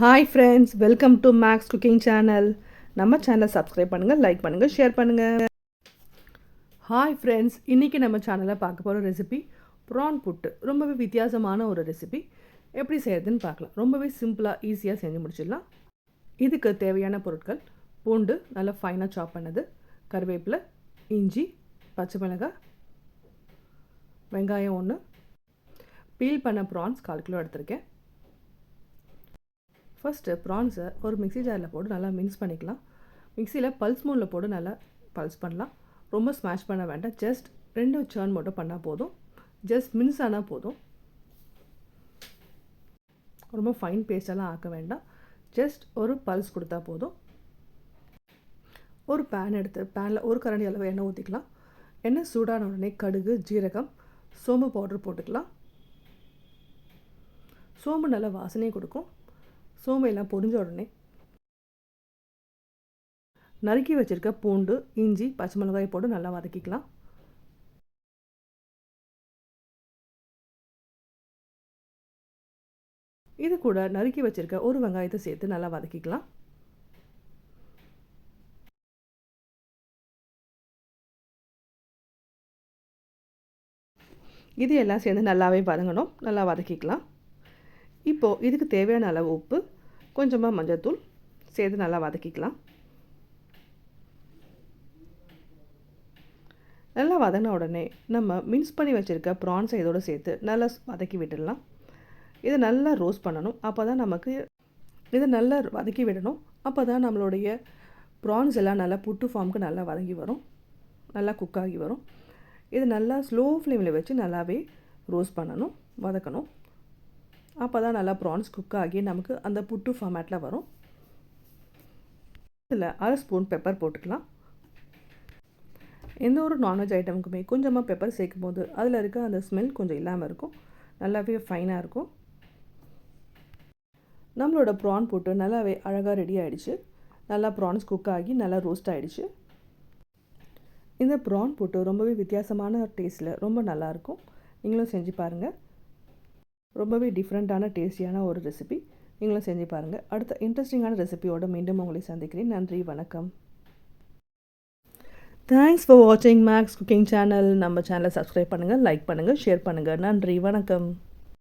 Hi friends, welcome to Max cooking channel. நம்ம சேனலை subscribe பண்ணுங்கள், லைக் பண்ணுங்கள், ஷேர் பண்ணுங்கள். ஹாய் ஃப்ரெண்ட்ஸ், இன்றைக்கி நம்ம சேனலில் பார்க்க போகிற ரெசிபி ப்ரான் புட்டு. ரொம்பவே வித்தியாசமான ஒரு ரெசிபி. எப்படி செய்யறதுன்னு பார்க்கலாம். ரொம்பவே சிம்பிளாக ஈஸியாக செஞ்சு முடிச்சிடலாம். இதுக்கு தேவையான பொருட்கள்: பூண்டு நல்லா ஃபைனாக சாப் பண்ணது, கருவேப்பிலை, இஞ்சி, பச்சை மிளகாய், வெங்காயம் 1, பீல் பண்ண ப்ரான்ஸ் 1/4 கிலோ எடுத்திருக்கேன். ஃபஸ்ட்டு ப்ரான்ஸை ஒரு மிக்ஸி ஜாரில் போட்டு நல்லா மிக்ஸ் பண்ணிக்கலாம். மிக்சியில் பல்ஸ் மோடில் போட்டு நல்லா பல்ஸ் பண்ணலாம். ரொம்ப ஸ்மாஷ் பண்ண வேண்டாம், ஜஸ்ட் 2 சர்ன் மட்டும் பண்ணால் போதும். ஜஸ்ட் மின்ஸ் ஆனால் போதும். ரொம்ப ஃபைன் பேஸ்டெல்லாம் ஆக்க வேண்டாம், ஜஸ்ட் ஒரு பல்ஸ் கொடுத்தா போதும். ஒரு பேன் எடுத்து பேனில் ஒரு கரண்டி அளவு எண்ணெய் ஊற்றிக்கலாம். எண்ணெய் சூடான உடனே கடுகு, ஜீரகம், சோம்பு பவுடர் போட்டுக்கலாம். சோம்பு நல்லா வாசனையை கொடுக்கும். சோம்பெல்லாம் பொரிஞ்ச உடனே நறுக்கி வச்சுருக்க பூண்டு, இஞ்சி, பச்சை மிளகாய் போட்டு நல்லா வதக்கிக்கலாம். இது கூட நறுக்கி வச்சுருக்க ஒரு வெங்காயத்தை சேர்த்து நல்லா வதக்கிக்கலாம். இது எல்லாம் சேர்ந்து நல்லாவே வதங்கணும். நல்லா வதக்கிக்கலாம். இப்போது இதுக்கு தேவையான அளவு உப்பு, கொஞ்சமாக மஞ்சள்தூள் சேர்த்து நல்லா வதக்கிக்கலாம். நல்லா வதங்கின உடனே நம்ம மிக்ஸ் பண்ணி வச்சுருக்க ப்ரான்ஸை இதோடு சேர்த்து நல்லா வதக்கி விட்டுடலாம். இதை நல்லா ரோஸ்ட் பண்ணணும். அப்போ தான் நமக்கு இதை நல்லா வதக்கி விடணும். அப்போ தான் நம்மளுடைய ப்ரான்ஸ் எல்லாம் நல்லா புட்டு ஃபார்முக்கு நல்லா வதங்கி வரும், நல்லா குக் ஆகி வரும். இது நல்லா ஸ்லோ ஃப்ளேமில் வச்சு நல்லாவே ரோஸ்ட் பண்ணணும், வதக்கணும். அப்போ தான் நல்லா ப்ரான்ஸ் குக் ஆகி நமக்கு அந்த புட்டு ஃபார்மேட்டில் வரும். இதில் 1/2 ஸ்பூன் பெப்பர் போட்டுக்கலாம். எந்த ஒரு நான்வெஜ் ஐட்டமுக்குமே கொஞ்சமாக பெப்பர் சேர்க்கும் போது அதில் இருக்க அந்த ஸ்மெல் கொஞ்சம் இல்லாமல் இருக்கும், நல்லாவே ஃபைனாக இருக்கும். நம்மளோட ப்ரான் புட்டு நல்லாவே அழகாக ரெடி ஆகிடுச்சு. நல்லா ப்ரான்ஸ் குக் ஆகி நல்லா ரோஸ்ட் ஆகிடுச்சு. இந்த ப்ரான் புட்டு ரொம்பவே வித்தியாசமான டேஸ்ட்டில் ரொம்ப நல்லாயிருக்கும். நீங்களும் செஞ்சு பாருங்கள். ரொம்பவே டிஃப்ரெண்ட்டான டேஸ்டியான ஒரு ரெசிபி. நீங்களும் செஞ்சு பாருங்கள். அடுத்த இன்ட்ரெஸ்டிங்கான ரெசிபியோடு மீண்டும் உங்களை சந்திக்கிறேன். நன்றி, வணக்கம். தேங்க்ஸ் ஃபார் வாட்சிங் மேக்ஸ் குக்கிங் சேனல். நம்ம சேனலை சப்ஸ்கிரைப் பண்ணுங்கள், லைக் பண்ணுங்கள், ஷேர் பண்ணுங்கள். நன்றி, வணக்கம்.